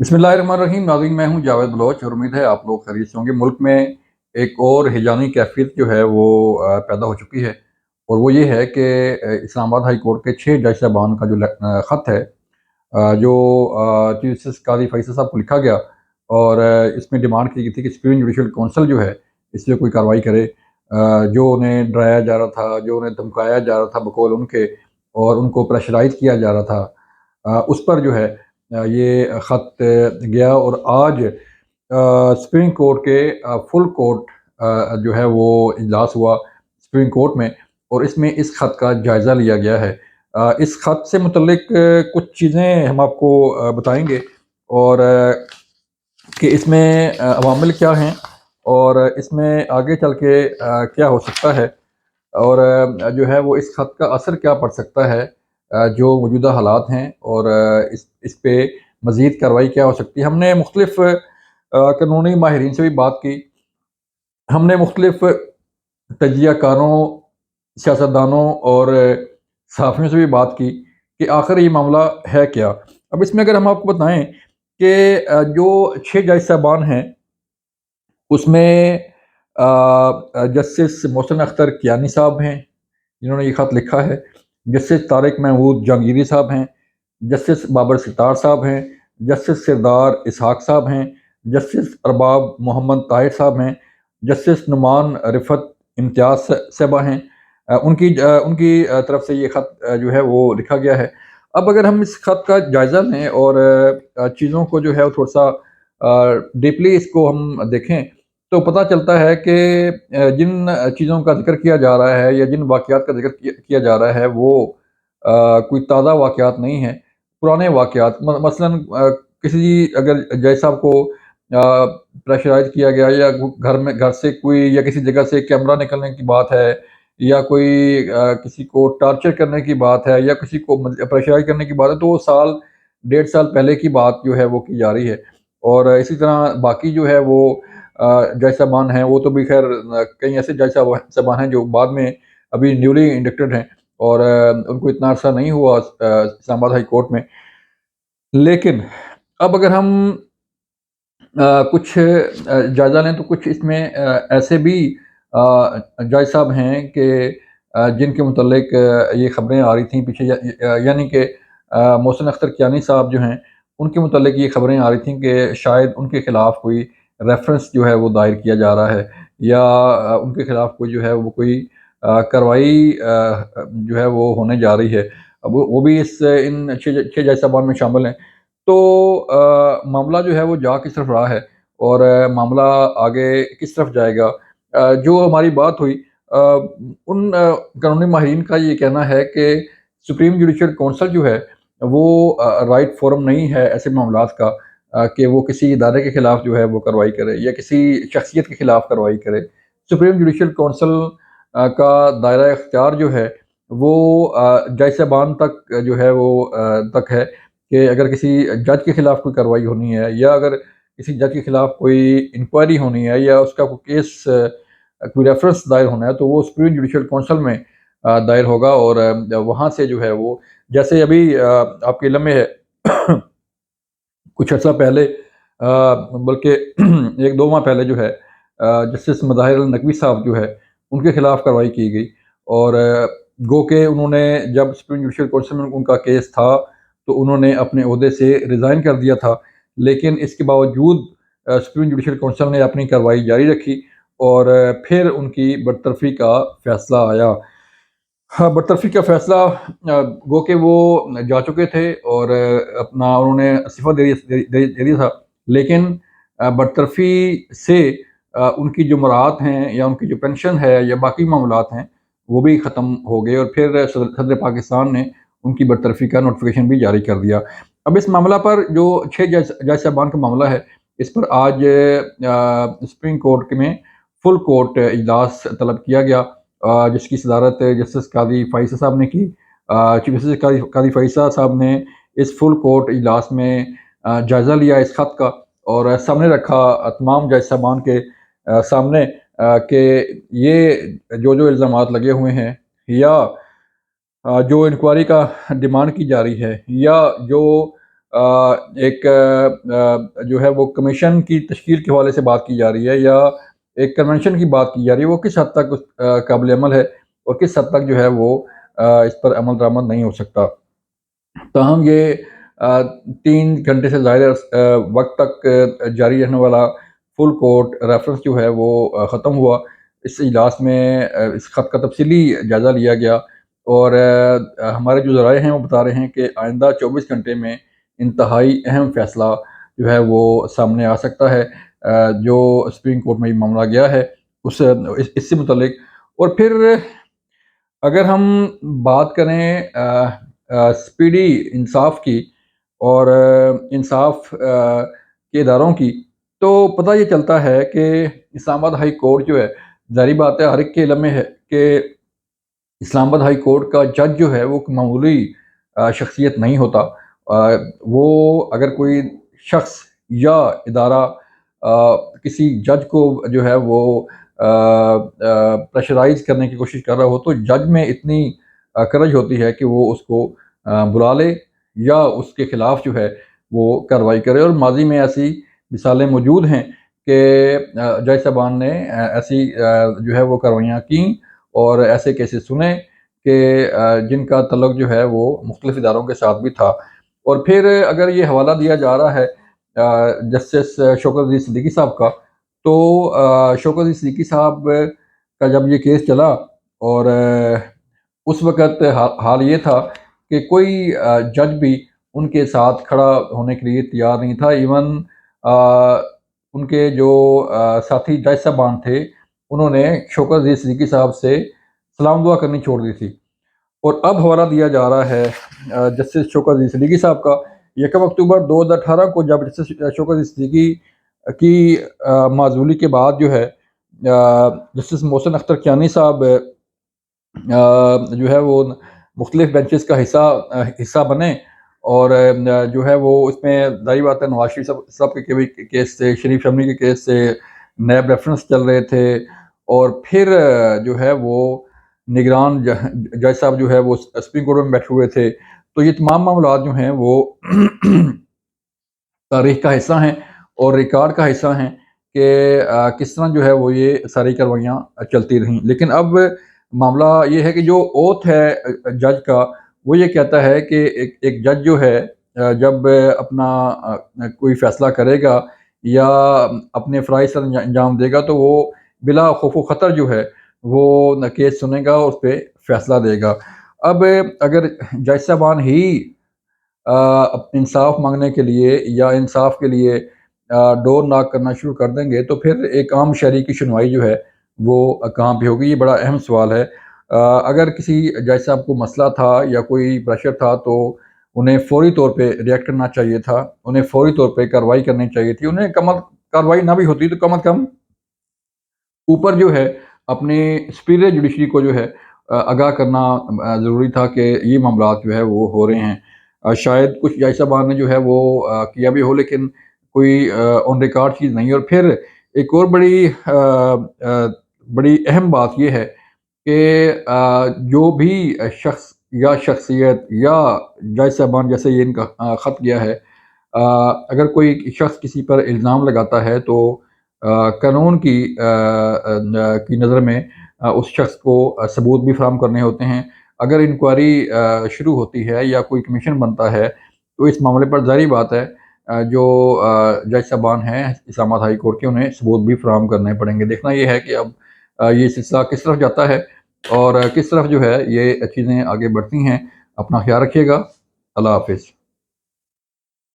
बिस्मिल्लाहिर्रहमानिर्रहीम। नाज़रीन, मैं हूं जावेद बलोच और उम्मीद है आप लोग खैरियत से होंगे। मुल्क में एक और हिजानी कैफियत जो है वो पैदा हो चुकी है, और वो ये है कि इस्लामाबाद हाई कोर्ट के 6 जज साहबान का जो ख़त है, जो चीफ जस्टिस काज़ी फैसल साहब को लिखा गया, और इसमें डिमांड की गई थी कि सुप्रीम जुडिशल कौंसल जो है इस पर कोई कार्रवाई करे। जो उन्हें डराया जा रहा था, जो उन्हें धमकाया जा रहा था बकौल उनके, और उनको प्रेशराइज किया जा रहा था, उस पर जो है ये ख़त गया। और आज सुप्रीम कोर्ट के फुल कोर्ट जो है वो इजलास हुआ सुप्रीम कोर्ट में, और इसमें इस ख़त का जायज़ा लिया गया है। इस ख़त से मुतल्लिक कुछ चीज़ें हम आपको बताएंगे, और कि इसमें अवामिल क्या हैं, और इसमें आगे चल के क्या हो सकता है, और जो है वो इस ख़त का असर क्या पड़ सकता है, जो मौजूदा हालात हैं, और इस पे मज़ीद कार्रवाई क्या हो सकती है। हमने मुख्तलिफ़ कानूनी माहिरीन से भी बात की, हमने मुख्तलिफ़ तजियाकारों, सियासतदानों और सहाफ़ियों से भी बात की कि आखिर ये मामला है क्या। अब इसमें अगर हम आपको बताएं कि जो 6 जज साहबान हैं, उसमें जस्टिस मोहसिन अख्तर कियानी साहब हैं, जिन्होंने ये ख़त लिखा है। जस्टिस तारिक महमूद जहांगीरी साहब हैं, जस्टिस बाबर सितार साहब हैं, जस्टिस सरदार इसहाक साहब हैं, जस्टिस अरबाब मोहम्मद ताहिर साहब हैं, जस्टिस नुमान रिफत इम्तियाज़ साहबा हैं। उनकी तरफ से ये ख़त जो है वो लिखा गया है। अब अगर हम इस ख़त का जायज़ा लें और चीज़ों को जो है वो थोड़ा-सा डीपली इसको हम देखें, तो पता चलता है कि जिन चीज़ों का ज़िक्र किया जा रहा है, या जिन वाक़यात का ज़िक्र किया जा रहा है, वो कोई ताज़ा वाक़यात नहीं हैं, पुराने वाक़यात। मसलन किसी अगर जज साहब को प्रेशराइज़ किया गया, या घर से कोई या किसी जगह से कैमरा निकलने की बात है, या कोई किसी को टॉर्चर करने की बात है, या किसी को प्रेशराइज़ करने की बात है, तो वो साल, डेढ़ साल पहले की बात जो है वो की जा रही है। और इसी तरह बाकी जो है वो जज साहबान हैं, वो तो भी ख़ैर कई ऐसे जज साहबान हैं जो बाद में अभी न्यूली इंडक्टेड हैं, और उनको इतना अरसा नहीं हुआ इस्लामाबाद हाई कोर्ट में। लेकिन अब अगर हम कुछ जायज़ा लें, तो कुछ इसमें ऐसे भी जज साहब हैं कि जिनके मुतल्लिक ये ख़बरें आ रही थीं पीछे, यानी कि मोहसिन अख्तर कियानी साहब जो हैं, उनके मुतल्लिक ये ख़बरें आ रही थीं कि शायद उनके ख़िलाफ़ कोई रेफ़रेंस जो है वो दायर किया जा रहा है, या उनके ख़िलाफ़ कोई जो है वो कोई कार्रवाई जो है वो होने जा रही है। अब वो भी इन 6 जज साहबान में शामिल हैं। तो मामला जो है वो जा किस तरफ रहा है, और मामला आगे किस तरफ जाएगा। जो हमारी बात हुई, उन कानूनी माहिरीन का ये कहना है कि सुप्रीम जुडिशल कौंसल जो है वो राइट फोरम नहीं है ऐसे मामलात का, कि वो किसी इदारे के खिलाफ जो है वो कार्रवाई करे, या किसी शख्सियत के खिलाफ कार्रवाई करे। सुप्रीम जुडिशल कौंसल का दायरा इख्तियार जो है वो जज साहबान तक जो है वो तक है, कि अगर किसी जज के खिलाफ कोई कार्रवाई होनी है, या अगर किसी जज के खिलाफ कोई इंक्वायरी होनी है, या उसका कोई केस कोई रेफरेंस दायर होना है, तो वो सुप्रीम जुडिशल कौंसल में दायर होगा। और वहाँ से जो है वो, जैसे अभी आपके इल्म में है कुछ अर्सा पहले, बल्कि 1-2 माह पहले जो है, जस्टिस मज़ाहिर अल नकवी साहब जो है उनके खिलाफ कार्रवाई की गई। और गो के उन्होंने, जब सुप्रीम जुडिशल कौंसिल में उनका केस था, तो उन्होंने अपने ओहदे से रिज़ाइन कर दिया था। लेकिन इसके बावजूद सुप्रीम जुडिशल कौंसिल ने अपनी कार्रवाई जारी रखी, और फिर उनकी बरतरफ़ी का फ़ैसला आया। हाँ, बरतरफ़ी का फ़ैसला गो के वो जा चुके थे, और अपना उन्होंने इस्तीफ़ा दे दिया था। लेकिन बरतरफ़ी से उनकी जो मराहत हैं, या उनकी जो पेंशन है, या बाकी मामलात हैं, वो भी ख़त्म हो गए, और फिर सदर पाकिस्तान ने उनकी बरतरफ़ी का नोटिफ़िकेशन भी जारी कर दिया। अब इस मामला पर, जो 6 जज साहबान का मामला है, इस पर आज सुप्रीम कोर्ट में फुल कोर्ट इजलास तलब किया गया, जिसकी सदारत जस्टिस काज़ी फ़ाइज़ साहब ने की। चीफ जस्टिस काज़ी फ़ाइज़ साहब ने इस फुल कोर्ट इजलास में जायज़ा लिया इस ख़त का, और सामने रखा तमाम जज साहबान के सामने, कि ये जो इल्ज़ामात लगे हुए हैं, या जो इंक्वायरी का डिमांड की जा रही है, या जो ایک جو ہے وہ کمیشن کی تشکیل کے حوالے سے بات کی جا رہی ہے یا ایک کنونشن کی بات کی جا رہی ہے، وہ کس حد تک قابل عمل ہے اور کس حد تک جو ہے وہ اس پر عمل درآمد نہیں ہو سکتا۔ تاہم یہ 3 گھنٹے سے زائد وقت تک جاری رہنے والا فل کورٹ ریفرنس جو ہے وہ ختم ہوا۔ اس اجلاس میں اس خط کا تفصیلی جائزہ لیا گیا اور ہمارے جو ذرائع ہیں وہ بتا رہے ہیں کہ آئندہ 24 گھنٹے میں انتہائی اہم فیصلہ جو ہے وہ سامنے آ سکتا ہے، جو سپریم کورٹ میں یہ معاملہ گیا ہے اس سے متعلق۔ اور پھر اگر ہم بات کریں سپیڈی انصاف کی اور انصاف کے اداروں کی، تو پتہ یہ چلتا ہے کہ اسلام آباد ہائی کورٹ جو ہے، ظاہری بات ہے ہر ایک کے علم میں ہے کہ اسلام آباد ہائی کورٹ کا جج جو ہے وہ معمولی شخصیت نہیں ہوتا۔ وہ اگر کوئی شخص یا ادارہ کسی جج کو جو ہے وہ پریشرائز کرنے کی کوشش کر رہا ہو، تو جج میں اتنی کرج ہوتی ہے کہ وہ اس کو بلا لے یا اس کے خلاف جو ہے وہ کارروائی کرے۔ اور ماضی میں ایسی مثالیں موجود ہیں کہ جج صاحبان نے ایسی جو ہے وہ کارروائیاں کیں اور ایسے کیسز سنے کہ جن کا تعلق جو ہے وہ مختلف اداروں کے ساتھ بھی تھا۔ اور پھر اگر یہ حوالہ دیا جا رہا ہے جسٹس شوکت عزیز صدیقی صاحب کا، تو شوکت عزیز صدیقی صاحب کا جب یہ کیس چلا اور اس وقت حال یہ تھا کہ کوئی جج بھی ان کے ساتھ کھڑا ہونے کے لیے تیار نہیں تھا۔ ایون ان کے جو ساتھی جج صاحبان تھے، انہوں نے شوکت عزیز صدیقی صاحب سے سلام دعا کرنی چھوڑ دی تھی۔ اور اب حوالہ دیا جا رہا ہے جسٹس شوکت عزیز صدیقی صاحب کا 1 اکتوبر 2018 کو، جب جسٹس شوکت عزیز صدیقی کی معزولی کے بعد جو ہے جسٹس محسن اختر کیانی صاحب جو ہے وہ مختلف بینچز کا حصہ بنے اور جو ہے وہ اس میں ظاہری بات ہے نواز شریف صاحب کے کیس سے، شریف شمنی کے کیس سے نیب ریفرنس چل رہے تھے، اور پھر جو ہے وہ نگران جج صاحب جو ہے وہ سپریم کورٹ میں بیٹھے ہوئے تھے۔ تو یہ تمام معاملات جو ہیں وہ تاریخ کا حصہ ہیں اور ریکارڈ کا حصہ ہیں کہ کس طرح جو ہے وہ یہ ساری کارروائیاں چلتی رہیں۔ لیکن اب معاملہ یہ ہے کہ جو اوتھ ہے جج کا، وہ یہ کہتا ہے کہ ایک جج جو ہے جب اپنا کوئی فیصلہ کرے گا یا اپنے فرائض سر انجام دے گا، تو وہ بلا خوف و خطر جو ہے وہ کیس سنے گا اور اس پہ فیصلہ دے گا۔ اب اگر جج صاحبان ہی انصاف مانگنے کے لیے یا انصاف کے لیے ڈور ناک کرنا شروع کر دیں گے، تو پھر ایک عام شہری کی سنوائی جو ہے وہ کہاں پہ ہوگی؟ یہ بڑا اہم سوال ہے۔ اگر کسی جج صاحب کو مسئلہ تھا یا کوئی پریشر تھا، تو انہیں فوری طور پہ ریئیکٹ کرنا چاہیے تھا، انہیں فوری طور پہ کارروائی کرنی چاہیے تھی۔ انہیں کارروائی نہ بھی ہوتی تو کم از کم اوپر جو ہے اپنی سپیریئر جوڈیشری کو جو ہے آگاہ کرنا ضروری تھا کہ یہ معاملات جو ہے وہ ہو رہے ہیں۔ شاید کچھ جج صاحبان نے جو ہے وہ کیا بھی ہو، لیکن کوئی آن ریکارڈ چیز نہیں۔ اور پھر ایک اور بڑی اہم بات یہ ہے کہ جو بھی شخص یا شخصیت یا جج صاحبان جیسے یہ ان کا خط گیا ہے، اگر کوئی شخص کسی پر الزام لگاتا ہے تو قانون کی نظر میں اس شخص کو ثبوت بھی فراہم کرنے ہوتے ہیں۔ اگر انکوائری شروع ہوتی ہے یا کوئی کمیشن بنتا ہے، تو اس معاملے پر ظاہری بات ہے جو جج صاحبان ہیں اسلام آباد ہائی کورٹ کے، انہیں ثبوت بھی فراہم کرنے پڑیں گے۔ دیکھنا یہ ہے کہ اب یہ سلسلہ کس طرف جاتا ہے اور کس طرف جو ہے یہ چیزیں آگے بڑھتی ہیں۔ اپنا خیال رکھیے گا۔ اللہ حافظ۔